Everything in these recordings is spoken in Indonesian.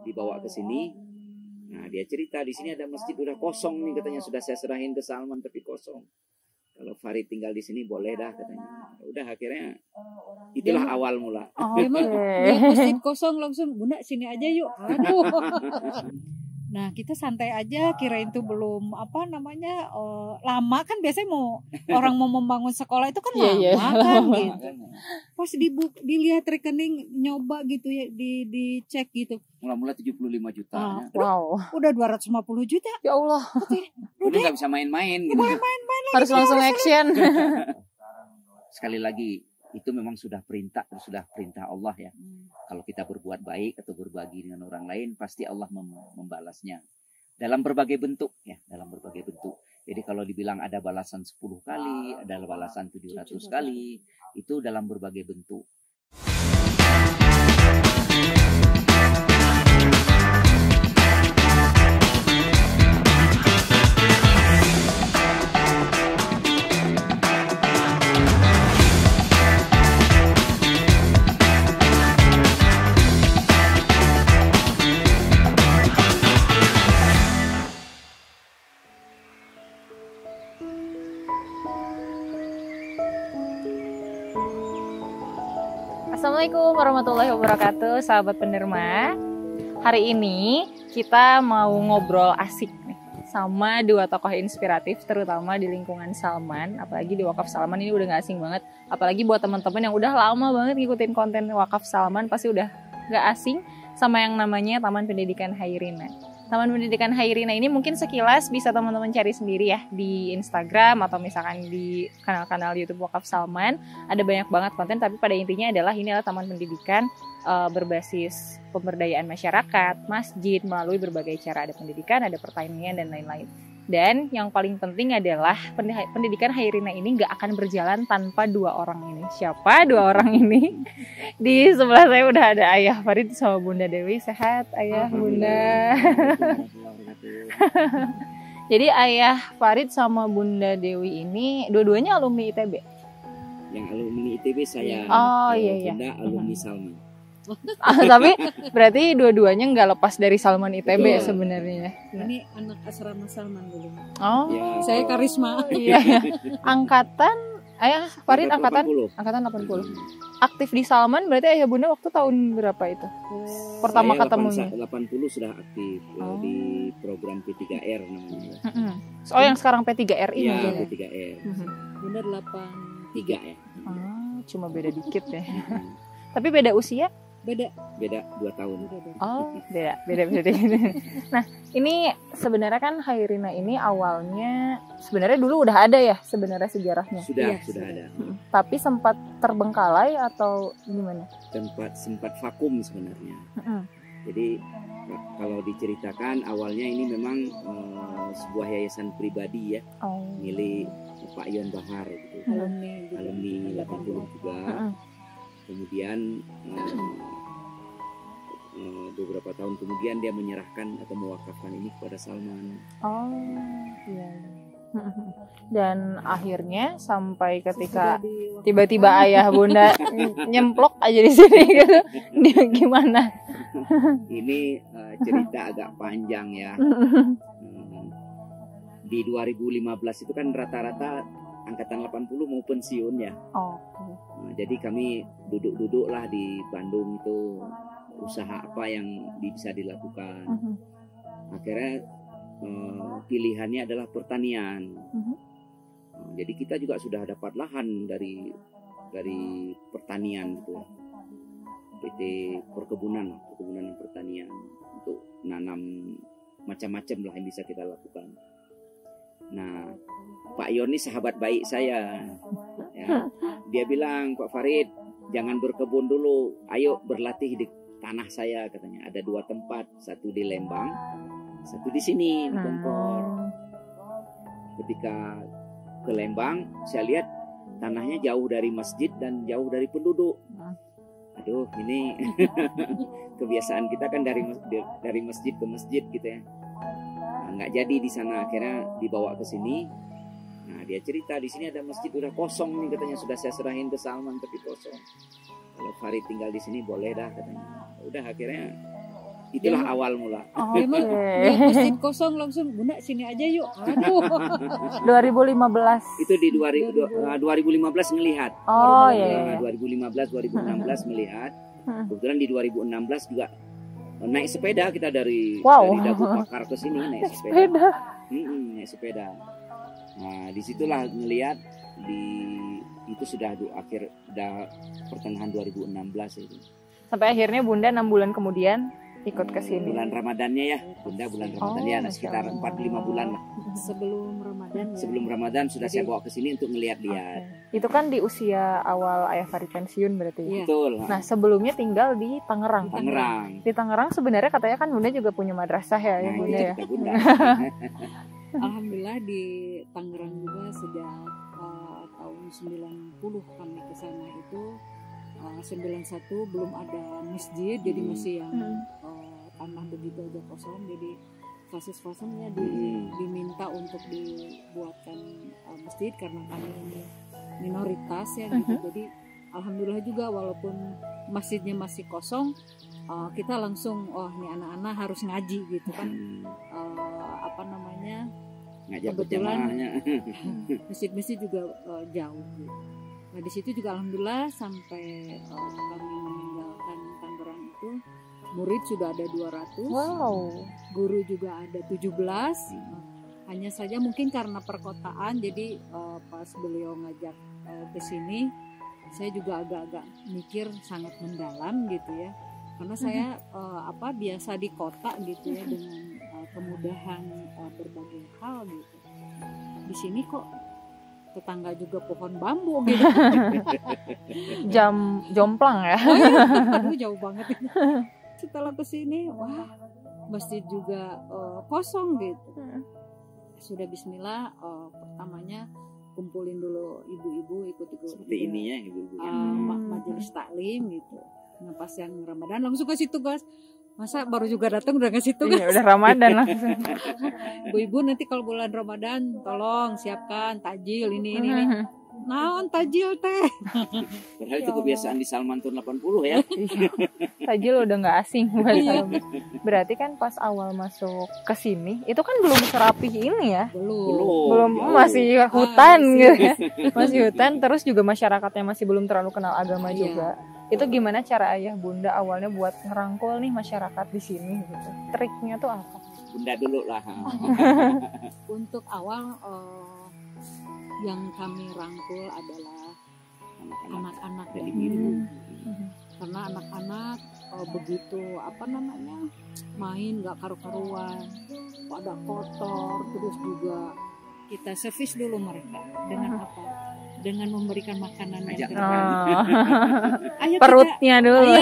dibawa ke sini. Nah, dia cerita di sini ada masjid udah kosong nih katanya, sudah saya serahin ke Salman tapi kosong. Kalau Farid tinggal di sini boleh dah katanya. Udah akhirnya itulah awal mula. Memang lihat masjid kosong langsung, Bunda sini aja yuk. Aduh. Nah kita santai aja, kirain tuh belum lama kan, biasanya orang mau membangun sekolah itu kan lama kan gitu. Pas dilihat rekening, nyoba gitu ya, dicek gitu. Mula-mula 75 juta. Wow. Udah 250 juta. Ya Allah. Udah nggak bisa main-main gitu. Boleh main-main lagi. Harus langsung action. Sekali lagi, itu memang sudah perintah Allah ya. Kalau kita berbuat baik atau berbagi dengan orang lain, pasti Allah membalasnya dalam berbagai bentuk ya, dalam berbagai bentuk. Jadi kalau dibilang ada balasan 10 kali, ada balasan 700 kali, itu dalam berbagai bentuk. Assalamualaikum warahmatullahi wabarakatuh, sahabat penerma. Hari ini kita mau ngobrol asik nih sama dua tokoh inspiratif, terutama di lingkungan Salman. Apalagi di Wakaf Salman ini udah gak asing banget. Apalagi buat teman-teman yang udah lama banget ngikutin konten Wakaf Salman, pasti udah gak asing sama yang namanya Taman Pendidikan Hairina. Taman Pendidikan Hairina ini mungkin sekilas bisa teman-teman cari sendiri ya di Instagram atau misalkan di kanal-kanal YouTube Wakaf Salman. Ada banyak banget konten, tapi pada intinya adalah ini adalah taman pendidikan berbasis pemberdayaan masyarakat, masjid, melalui berbagai cara. Ada pendidikan, ada pertanian, dan lain-lain. Dan yang paling penting adalah pendidikan Hairina ini nggak akan berjalan tanpa dua orang ini. Siapa dua orang ini? Di sebelah saya udah ada Ayah Farid sama Bunda Dewi. Sehat Ayah, Bunda? Jadi Ayah Farid sama Bunda Dewi ini dua-duanya alumni ITB? Yang alumni ITB saya, Bunda alumni Salman. Tapi berarti dua-duanya nggak lepas dari Salman ITB sebenarnya. Ini anak asrama Salman dulu. Oh, ya, saya Karisma. Iya. Angkatan Ayah Farid angkatan 80. Aktif di Salman berarti Ayah Bunda waktu tahun berapa itu? Pertama ketemunya. 80 sudah aktif di program P3R namanya. Oh, yang sekarang P3R ini. Iya, P3R. Bunda 83 ya. Cuma beda dikit ya. Tapi beda usia? Beda 2 tahun. Oh, beda. Nah, ini sebenarnya kan Hairina ini awalnya sebenarnya dulu udah ada ya sebenarnya sejarahnya. Sudah ada. Tapi sempat terbengkalai atau gimana? Sempat vakum sebenarnya. Jadi kalau diceritakan awalnya ini memang sebuah yayasan pribadi ya, milik Pak Yon Bahar gitu. Alumni 80 juga. Kemudian beberapa tahun kemudian dia menyerahkan atau mewakafkan ini kepada Salman. Oh iya. Dan akhirnya sampai ketika tiba-tiba Ayah Bunda nyemplok aja di sini gitu. Dia gimana? Ini cerita agak panjang ya. Di 2015 itu kan rata-rata angkatan 80 mau pensiun ya. Nah, jadi kami duduk-duduklah di Bandung itu usaha apa yang bisa dilakukan. Akhirnya pilihannya adalah pertanian. Jadi kita juga sudah dapat lahan dari pertanian gitu. PT Perkebunan dan Pertanian untuk nanam macam-macam lah yang bisa kita lakukan. Nah, Pak Yoni sahabat baik saya, ya. Dia bilang, Pak Farid, jangan berkebun dulu, ayo berlatih di tanah saya katanya. Ada 2 tempat, satu di Lembang, satu di sini di Bongkor. Ketika ke Lembang, saya lihat tanahnya jauh dari masjid dan jauh dari penduduk. Aduh, ini kebiasaan kita kan dari masjid ke masjid gitu ya. Nggak jadi di sana, akhirnya dibawa ke sini. Nah, dia cerita di sini ada masjid udah kosong nih katanya, sudah saya serahin ke Salman tapi kosong. Kalau Farid tinggal di sini boleh dah katanya. Udah akhirnya Itulah Dia- awal mula. Memang lihat masjid kosong langsung Bunda sini aja yuk. Aduh. 2015. Itu di 2015 ngelihat. Oh iya. 2015 2016 melihat. Hmm. Kebetulan di 2016 juga naik sepeda kita dari Wow. Dagu Pakar ke sini naik sepeda. Sepeda. Naik sepeda. Nah, disitulah ngelihat itu sudah pertengahan 2016 itu. Sampai akhirnya Bunda 6 bulan kemudian ikut ke sini. Bulan Ramadannya ya, Bunda bulan Ramadan ya, Masya sekitar Allah. 4-5 bulan lah. Sebelum Ramadan. Ya. Sebelum Ramadan sudah saya bawa ke sini untuk ngelihat-lihat. Oke. Itu kan di usia awal Ayah Farid pensiun berarti. Iya. Betul. Nah, sebelumnya tinggal di Tangerang. Tangerang. Di Tangerang sebenarnya katanya kan Bunda juga punya madrasah ya, Nah, Bunda itu ya. kata Bunda. Alhamdulillah di Tangerang juga sejak tahun 90 kami ke sana itu 91 belum ada masjid, jadi masih yang tanah begitu aja kosong, jadi fasis-fasisnya diminta untuk dibuatkan masjid karena kami ini minoritas ya gitu. Jadi alhamdulillah juga walaupun masjidnya masih kosong, kita langsung ini anak-anak harus ngaji gitu kan. Ngajak Kebetulan berjamaahnya. masjid-masjid juga jauh gitu. Nah di situ juga alhamdulillah sampai kami meninggalkan Tangerang itu murid sudah ada 200, Wow. guru juga ada 17. Hanya saja mungkin karena perkotaan, jadi pas beliau ngajak ke sini, saya juga agak-agak mikir sangat mendalam gitu ya, karena saya biasa di kota gitu ya dengan kemudahan berbagai hal gitu. Di sini kok tetangga juga pohon bambu gitu. Jam jomplang ya. Oh iya, aduh jauh banget. Setelah kesini, wah masjid juga kosong gitu. Sudah bismillah, pertamanya kumpulin dulu ibu-ibu ikut-ikut Seperti ini ya ibu-ibu. majelis taklim gitu. Nah pas yang Ramadan langsung kasih tugas. Masa baru juga datang udah kasih tugas. Iya, udah Ramadan langsung. Ibu-ibu nanti kalau bulan Ramadan tolong siapkan tajil ini. Naon tajil teh? Padahal itu kebiasaan di Salman tahun 80 ya. Tajil udah nggak asing buat Salman. Berarti kan pas awal masuk ke sini itu kan belum serapih ini ya. Belum jauh. masih hutan gitu ya. Masih hutan, terus juga masyarakatnya masih belum terlalu kenal agama juga. Itu gimana cara ayah bunda awalnya buat ngerangkul nih masyarakat di sini gitu? Triknya tuh apa? Bunda dulu lah. Untuk awal yang kami rangkul adalah anak-anak dan ya. ibu. Karena anak-anak begitu main nggak karu-karuan, pada kotor, terus juga kita servis dulu mereka dengan apa? Dengan memberikan makanan yang terbaik. Ayo Perutnya dulu.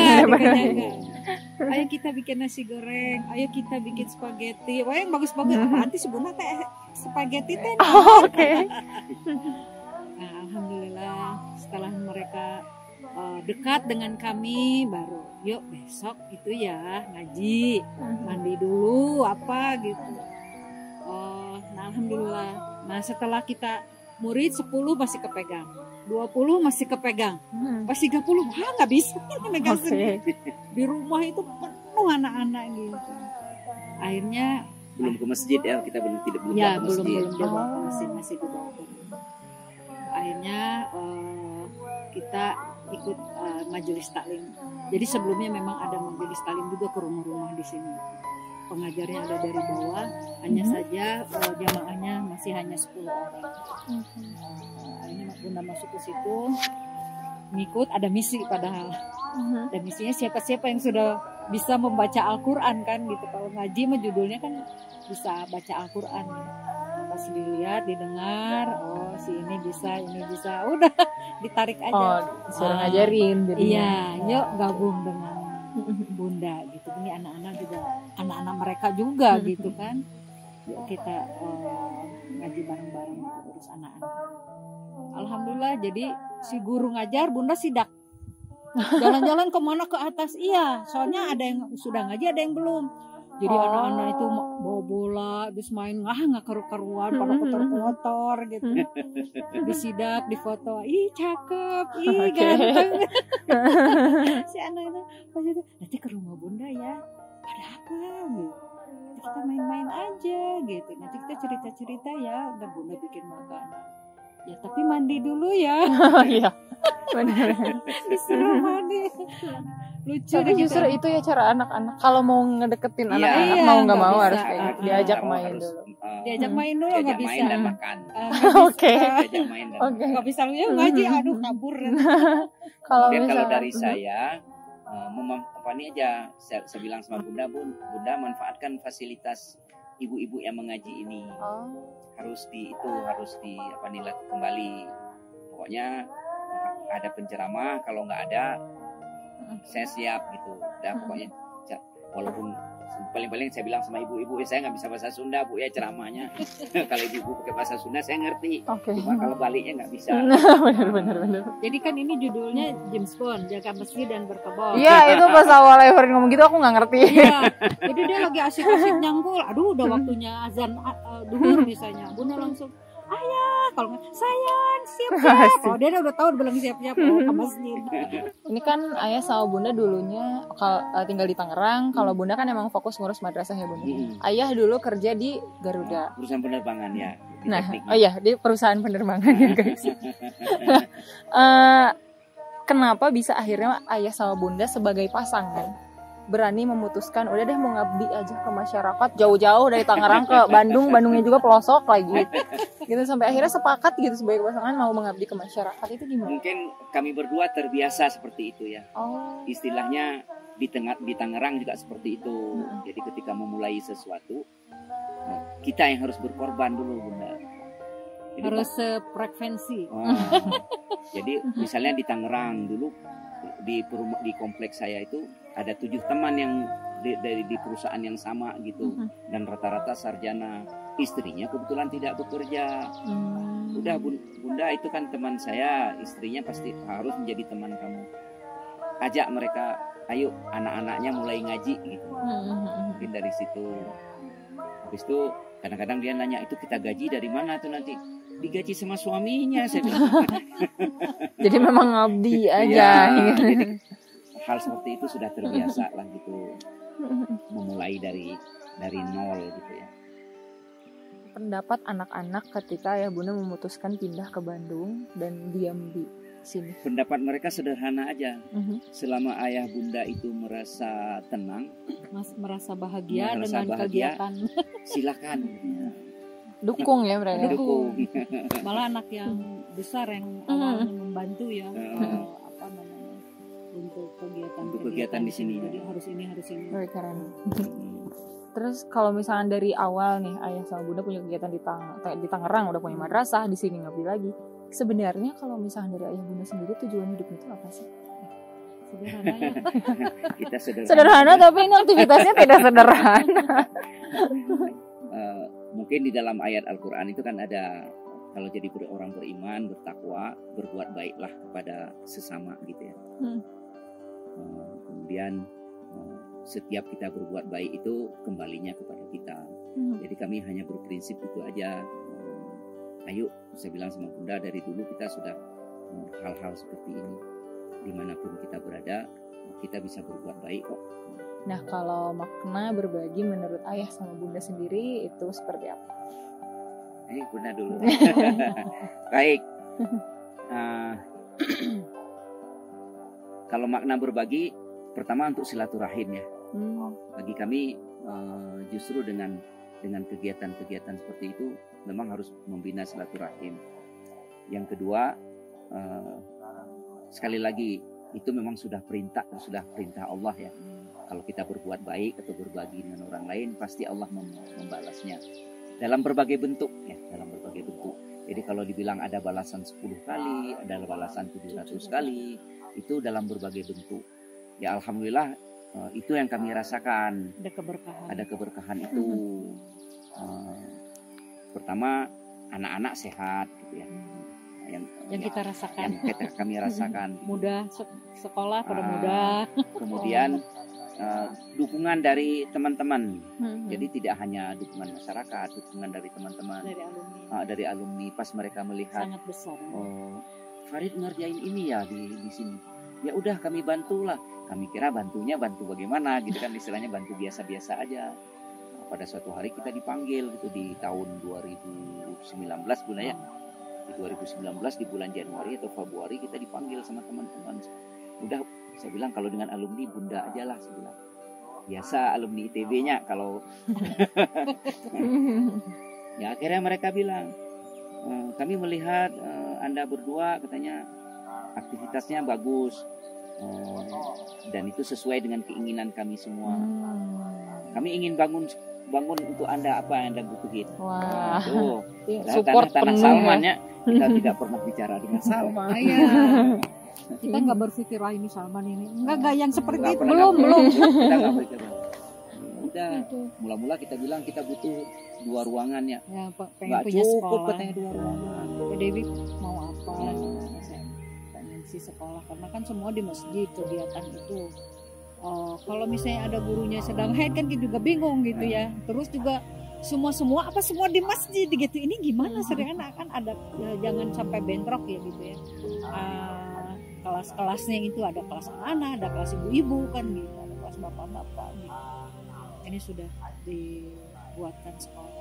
Ayo kita bikin nasi goreng, ayo kita bikin spaghetti. Wah yang bagus-bagus. Nanti sebenarnya teh spaghetti teh. Oke. Nah, alhamdulillah setelah mereka dekat dengan kami, baru yuk besok itu ya ngaji, mandi dulu apa gitu. Nah alhamdulillah. Nah setelah kita murid 10 masih kepegang, 20 masih kepegang, pas 30 nggak bisa megang sendiri. Di rumah itu penuh anak-anak gitu. Akhirnya belum ke masjid ya, kita belum ke masjid. belum dibawa ke masjid, masih dibawa ke rumah. Akhirnya kita ikut majelis taklim. Jadi sebelumnya memang ada majelis taklim juga ke rumah-rumah di sini. Pengajarnya ada dari bawah, hanya saja jamaahnya masih hanya 10 orang. Ini Bunda masuk ke situ, ngikut, ada misi padahal. Dan misinya siapa-siapa yang sudah bisa membaca Al-Quran kan gitu. Kalau ngaji mah judulnya kan bisa baca Al-Quran. Pas dilihat, didengar, oh si ini bisa, udah ditarik aja. Suruh ngajarin. Iya, yuk gabung dengan Bunda gitu. Ini anak-anak juga, anak-anak mereka juga gitu kan. Yuk kita ngaji bareng-bareng gitu, terus anak-anak. Alhamdulillah, jadi si guru ngajar, Bunda sidak. Jalan-jalan kemana ke atas, iya. Soalnya ada yang sudah ngaji, ada yang belum. Jadi anak-anak itu bawa bola, terus main nggak karu-karuan, pada kotor-kotor gitu. Disidak, difoto, ih cakep, ih ganteng. Si anak itu pas itu nanti ke rumah Bunda ya, ada apa gitu. Kita main-main aja gitu. Nanti kita cerita-cerita ya, dan Bunda bikin makanan. Ya tapi mandi dulu ya. Iya. Benar. Disuruh mandi. Lucu Tapi deh justru kita. itu ya cara anak-anak kalau mau ngedeketin Iya. anak-anak Iya, mau nggak nggak mau bisa. harus kayak gitu. Diajak Kamu main harus, dulu. Diajak main dulu diajak nggak main bisa. dan makan. Oke. Diajak main dan Oke. Nggak bisa lu ya ngaji, aduh kabur. Kalau Kemudian kalau misalnya dari saya apa nih aja saya bilang sama Bunda, Bunda manfaatkan fasilitas ibu-ibu yang mengaji ini. Oh. harus di apa nih kembali. Pokoknya ada penceramah, kalau nggak ada saya siap gitu. Dan pokoknya walaupun paling-paling saya bilang sama ibu-ibu, saya nggak bisa bahasa Sunda Bu ya ceramahnya. Kalau ibu pakai bahasa Sunda saya ngerti. Oke. Cuma kalau baliknya nggak bisa. Benar. Jadi kan ini judulnya James Bond, jaga masjid dan berkebun. Iya, itu pas awal Everin ngomong gitu aku nggak ngerti. Iya. Jadi dia lagi asik-asik nyangkul. Aduh, udah waktunya azan duhur misalnya. Bunda langsung, ayah, kalau nggak sayang siap-siap. Oh, dia udah tahu bilang siap-siap ke masjid. Ini kan ayah sama Bunda dulunya tinggal di Tangerang. Kalau Bunda kan emang fokus ngurus madrasah ya Bunda. Ayah dulu kerja di Garuda. Perusahaan penerbangan ya. Nah, tekniknya. oh iya di perusahaan penerbangan ya guys. Kenapa bisa akhirnya ayah sama Bunda sebagai pasangan berani memutuskan udah deh mau ngabdi aja ke masyarakat jauh-jauh dari Tangerang ke Bandungnya juga pelosok lagi gitu sampai akhirnya sepakat gitu sebagai pasangan mau mengabdi ke masyarakat. Itu gimana? Mungkin kami berdua terbiasa seperti itu ya. Oh. Istilahnya di Tangerang juga seperti itu. Jadi ketika memulai sesuatu, kita yang harus berkorban dulu Bunda. Jadi, Harus sefrekuensi. jadi misalnya di Tangerang dulu di kompleks saya itu ada 7 teman yang di perusahaan yang sama gitu, dan rata-rata sarjana. Istrinya kebetulan tidak bekerja. Udah Bunda itu kan teman saya, istrinya pasti harus menjadi teman kamu. Ajak mereka, ayo anak-anaknya mulai ngaji gitu. Mungkin dari situ. Habis itu kadang-kadang dia nanya, itu kita gaji dari mana tuh nanti? Digaji sama suaminya, saya bilang. Jadi memang ngabdi aja. Ya, jadi hal seperti itu sudah terbiasa lah gitu. Memulai dari nol gitu ya. Pendapat anak-anak ketika ya Bunda memutuskan pindah ke Bandung dan diam di sini. Pendapat mereka sederhana aja. Selama ayah Bunda itu merasa tenang, Merasa bahagia Merasa dengan bahagia. kegiatan. Silakan. Dukung ya mereka. Dukung. Malah anak yang besar yang awalnya membantu ya, apa namanya, untuk kegiatan di sini. Jadi harus ini. Oh, keren. Terus kalau misalnya dari awal nih ayah sama Bunda punya kegiatan di Tangerang, udah punya madrasah, di sini ngabdi lagi. Sebenarnya kalau misalnya dari ayah Bunda sendiri tujuan hidupnya itu apa sih? Sederhana ya. Kita Sederhana tapi ini aktivitasnya tidak sederhana. Mungkin di dalam ayat Al-Quran itu kan ada, kalau jadi orang beriman, bertakwa, berbuat baiklah kepada sesama gitu ya. Kemudian setiap kita berbuat baik itu kembalinya kepada kita. Jadi kami hanya berprinsip itu aja. Ayo, saya bilang sama Bunda, dari dulu kita sudah hal-hal seperti ini. Dimanapun kita berada, kita bisa berbuat baik kok. Nah, kalau makna berbagi menurut ayah sama Bunda sendiri itu seperti apa? Bunda dulu. Baik. Kalau makna berbagi, pertama untuk silaturahim ya. Bagi kami justru dengan kegiatan-kegiatan seperti itu memang harus membina silaturahim. Yang kedua, sekali lagi itu memang sudah perintah Allah ya. Kalau kita berbuat baik atau berbagi dengan orang lain, pasti Allah membalasnya dalam berbagai bentuk ya, dalam berbagai bentuk. Jadi kalau dibilang ada balasan 10 kali, ada balasan 700 kali, itu dalam berbagai bentuk. Ya alhamdulillah itu yang kami rasakan. Ada keberkahan itu. Pertama, anak-anak sehat gitu ya. Yang kita rasakan. Yang kami rasakan. Mudah sekolah pada mudah. Kemudian dukungan dari teman-teman. Jadi tidak hanya dukungan masyarakat, dukungan dari teman-teman. Dari alumni pas mereka melihat sangat besar. Oh, Farid ngerjain ini ya di sini. Ya udah kami bantulah. kami kira bantunya bantu bagaimana gitu kan, istilahnya bantu biasa-biasa aja. Nah, pada suatu hari kita dipanggil gitu di tahun 2019 bulan ya. Di 2019 di bulan Januari atau Februari kita dipanggil sama teman-teman. Udah saya bilang kalau dengan alumni Bunda aja lah, saya bilang. Biasa alumni ITB-nya kalau ya akhirnya mereka bilang kami melihat Anda berdua katanya aktivitasnya bagus dan itu sesuai dengan keinginan kami semua. Kami ingin bangun untuk Anda apa yang Anda butuhin. Wah. Tuh, Support tanah penuh Salman ya. ya. Kita tidak pernah bicara dengan Salman. Iya. Kita nggak berpikir wah ini Salman ini. Enggak yang seperti Nggak itu. pernah, Belum. Kita nggak berpikir. Udah, mula-mula kita bilang kita butuh 2 ruangan ya. Ya, pengen Nggak punya cukup sekolah. katanya 2 ruangan. Ya, Dewi mau apa? Hmm. Saya pengen si sekolah karena kan semua di masjid kegiatan itu. Kalau misalnya ada gurunya sedang haid kan kita juga bingung gitu ya. Terus juga semua di masjid gitu. Ini gimana sederhana kan ada ya, jangan sampai bentrok ya gitu ya. Kelas-kelasnya itu ada kelas anak, ada kelas ibu-ibu kan gitu, ada kelas bapak-bapak gitu. Ini sudah dibuatkan sekolah.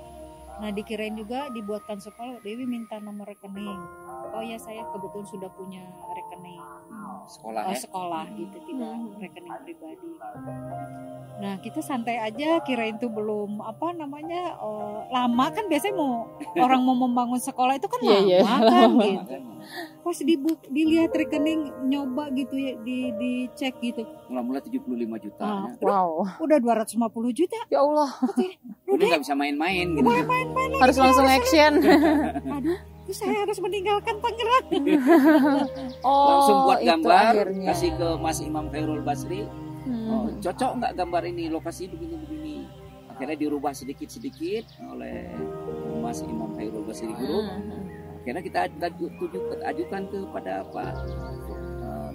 Nah dikirain juga dibuatkan sekolah, Dewi minta nomor rekening. Oh ya saya kebetulan sudah punya rekening Sekolah ya. sekolah gitu, tidak rekening pribadi. Nah kita santai aja, kirain itu belum apa namanya lama kan biasanya orang mau membangun sekolah itu kan Iya, lama kan gitu. Pas dilihat rekening nyoba gitu ya dicek gitu. Mula-mula 75 juta. Ah, Ya. Wow. Udah 250 juta. Ya Allah. Udah nggak bisa main-main gitu. Harus langsung action. Aduh, terus saya harus meninggalkan Tangerang. Oh, Langsung buat itu gambar, akhirnya. kasih ke Mas Imam Khairul Basri. Oh, Hmm. cocok nggak gambar ini, lokasi begini-begini. Akhirnya dirubah sedikit-sedikit oleh Mas Imam Khairul Basri Guru. Akhirnya kita ajukan kepada Pak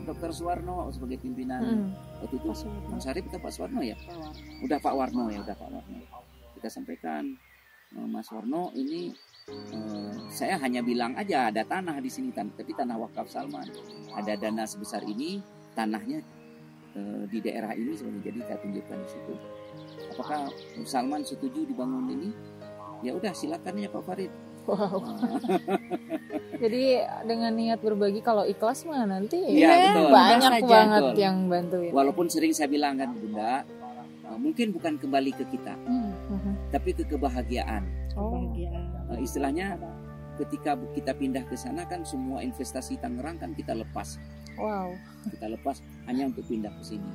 Dr. Suwarno sebagai pimpinan. Waktu itu Mas Arif atau Pak Suwarno ya? Udah Pak Warno ya, udah Pak Warno. Kita sampaikan Mas Warno ini saya hanya bilang aja ada tanah di sini, tapi tanah wakaf Salman. Ada dana sebesar ini, tanahnya di daerah ini sebenarnya, jadi saya tunjukkan di situ. Apakah Salman setuju dibangun ini? Ya udah silakan ya Pak Farid. Wow. Jadi dengan niat berbagi, kalau ikhlas mah nanti Iya, betul. banyak Saja. banget Betul. yang bantuin. Walaupun sering saya bilang kan Bunda, mungkin bukan kembali ke kita, tapi ke kebahagiaan. Kebahagiaan. Istilahnya ketika kita pindah ke sana kan semua investasi Tangerang kan kita lepas. Wow. Kita lepas hanya untuk pindah ke sini.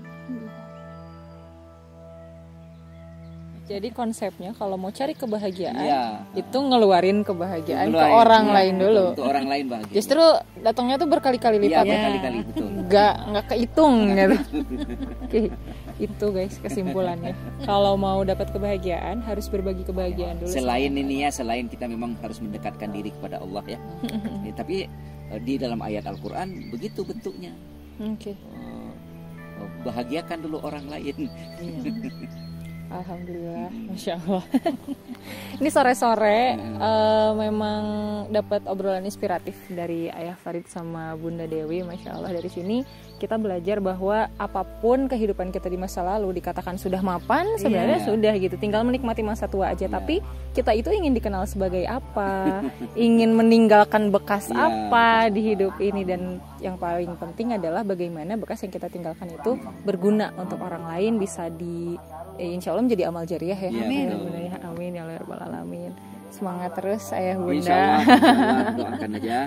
Jadi konsepnya kalau mau cari kebahagiaan, Iya. itu ngeluarin kebahagiaan ke Ngeluarin, orang iya, lain dulu. Untuk orang lain bahagia. Justru datangnya tuh berkali-kali Iya, lipat. berkali-kali betul. Nggak kehitung gitu. Oke, itu guys kesimpulannya. Kalau mau dapat kebahagiaan harus berbagi kebahagiaan dulu. Selain ini ya, selain kita memang harus mendekatkan diri kepada Allah ya. Tapi di dalam ayat Al-Quran begitu bentuknya. Oke. Bahagiakan dulu orang lain. Alhamdulillah, masya Allah. Ini sore-sore memang dapat obrolan inspiratif dari Ayah Farid sama Bunda Dewi, masya Allah. Dari sini kita belajar bahwa apapun kehidupan kita di masa lalu dikatakan sudah mapan, sebenarnya sudah gitu. Tinggal menikmati masa tua aja. Tapi kita itu ingin dikenal sebagai apa, ingin meninggalkan bekas apa di hidup ini, dan yang paling penting adalah bagaimana bekas yang kita tinggalkan itu berguna untuk orang lain, bisa insya Allah menjadi amal jariah ya. Amin. Amin ya rabbal alamin. Semangat terus Ayah Bunda. Insya Allah, doakan aja.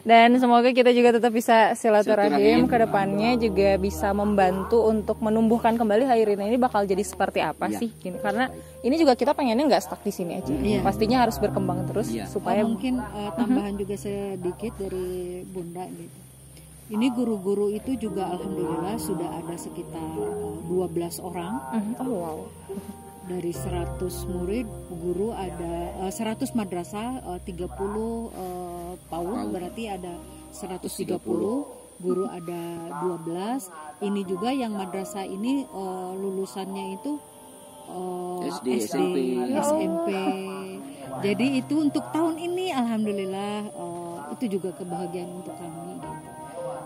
Dan semoga kita juga tetap bisa silaturahim ke depannya, juga bisa membantu untuk menumbuhkan kembali Hairina ini bakal jadi seperti apa sih gini. Karena ini juga kita pengennya nggak stuck di sini aja. Pastinya harus berkembang terus supaya mungkin tambahan juga sedikit dari Bunda gitu. Ini guru-guru itu juga alhamdulillah sudah ada sekitar 12 orang. Oh wow. Dari 100 murid, guru ada 100 madrasah, 30 PAUD, berarti ada 130, guru ada 12. Ini juga yang madrasah ini lulusannya itu SD, SMP. Jadi itu untuk tahun ini alhamdulillah itu juga kebahagiaan untuk kami gitu.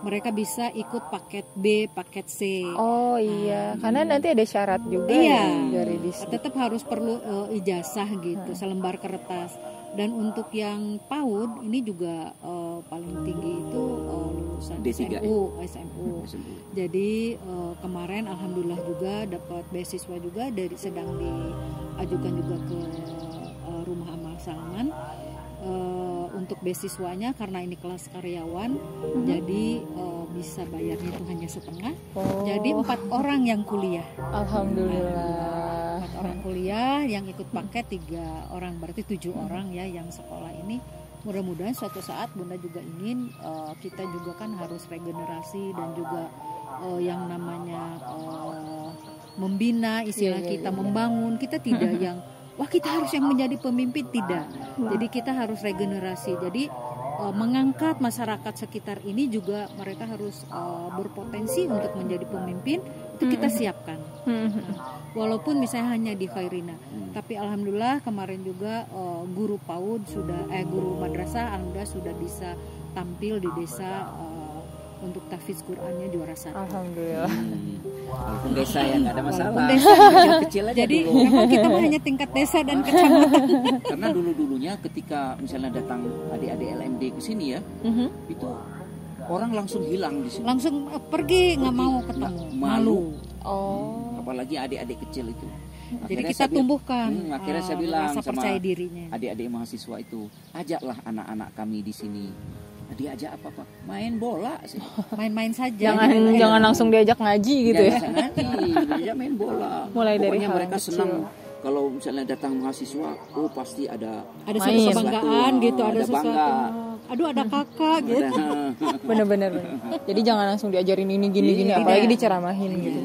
mereka bisa ikut paket B, paket C. Oh iya, karena nanti ada syarat juga Iya. ya dari distrik. Tetap harus perlu ijazah gitu, selembar kertas. Dan untuk yang PAUD ini juga paling tinggi itu lulusan D3, SMU. Jadi kemarin alhamdulillah juga dapat beasiswa juga, sedang diajukan juga ke Rumah Amal Salman. Untuk beasiswanya karena ini kelas karyawan, jadi bisa bayarnya itu hanya setengah. Jadi 4 orang yang kuliah. Alhamdulillah. 4 orang kuliah, yang ikut paket 3 orang, berarti 7 orang ya yang sekolah ini. Mudah-mudahan suatu saat Bunda juga ingin kita juga kan harus regenerasi dan juga yang namanya membina, istilah kita membangun. Kita tidak yang wah kita harus yang menjadi pemimpin, tidak. Jadi kita harus regenerasi. Jadi mengangkat masyarakat sekitar ini juga mereka harus berpotensi untuk menjadi pemimpin, itu kita siapkan. Walaupun misalnya hanya di Khairina, tapi alhamdulillah kemarin juga guru PAUD guru madrasah alhamdulillah sudah bisa tampil di desa untuk tahfiz Qur'annya juara 1. Alhamdulillah. Walaupun desa ya nggak ada masalah. Walaupun desa, Kecil aja jadi dulu. memang kita hanya tingkat desa dan kecamatan. Karena dulunya ketika misalnya datang adik-adik LMD ke sini ya, itu orang langsung hilang di sini. Langsung pergi, nggak mau ketemu, malu. Oh. Apalagi adik-adik kecil itu. Jadi kita tumbuhkan akhirnya saya bilang rasa sama percaya dirinya. adik-adik mahasiswa itu, ajaklah anak-anak kami di sini. Diajak apa? Main bola sih. Main-main saja. Jangan langsung diajak ngaji gitu ya. Jangan ngaji, diajak main bola. Mulai dari Pokoknya hal mereka kecil. senang kalau misalnya datang mahasiswa, pasti ada suatu kebanggaan gitu, ada sesuatu. bangga. Aduh ada kakak gitu. Bener-bener. Jadi jangan langsung diajarin ini gini-gini, apalagi diceramahin gitu.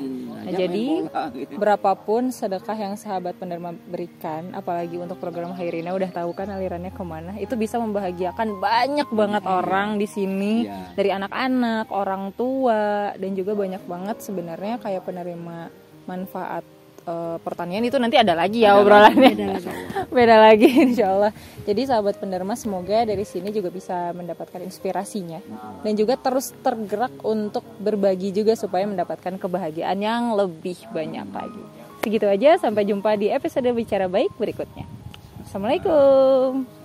Nah, jadi berapapun sedekah yang sahabat penerima berikan, apalagi untuk program Khairina, udah tahu kan alirannya kemana, itu bisa membahagiakan banyak banget orang di sini, dari anak-anak, orang tua, dan juga banyak banget sebenarnya kayak penerima manfaat pertanian itu nanti ada lagi ya obrolannya. Beda lagi insya Allah. Jadi sahabat penerima, semoga dari sini juga bisa mendapatkan inspirasinya dan juga terus tergerak untuk berbagi juga supaya mendapatkan kebahagiaan yang lebih banyak lagi. Segitu aja, sampai jumpa di episode Bicara Baik berikutnya. Assalamualaikum.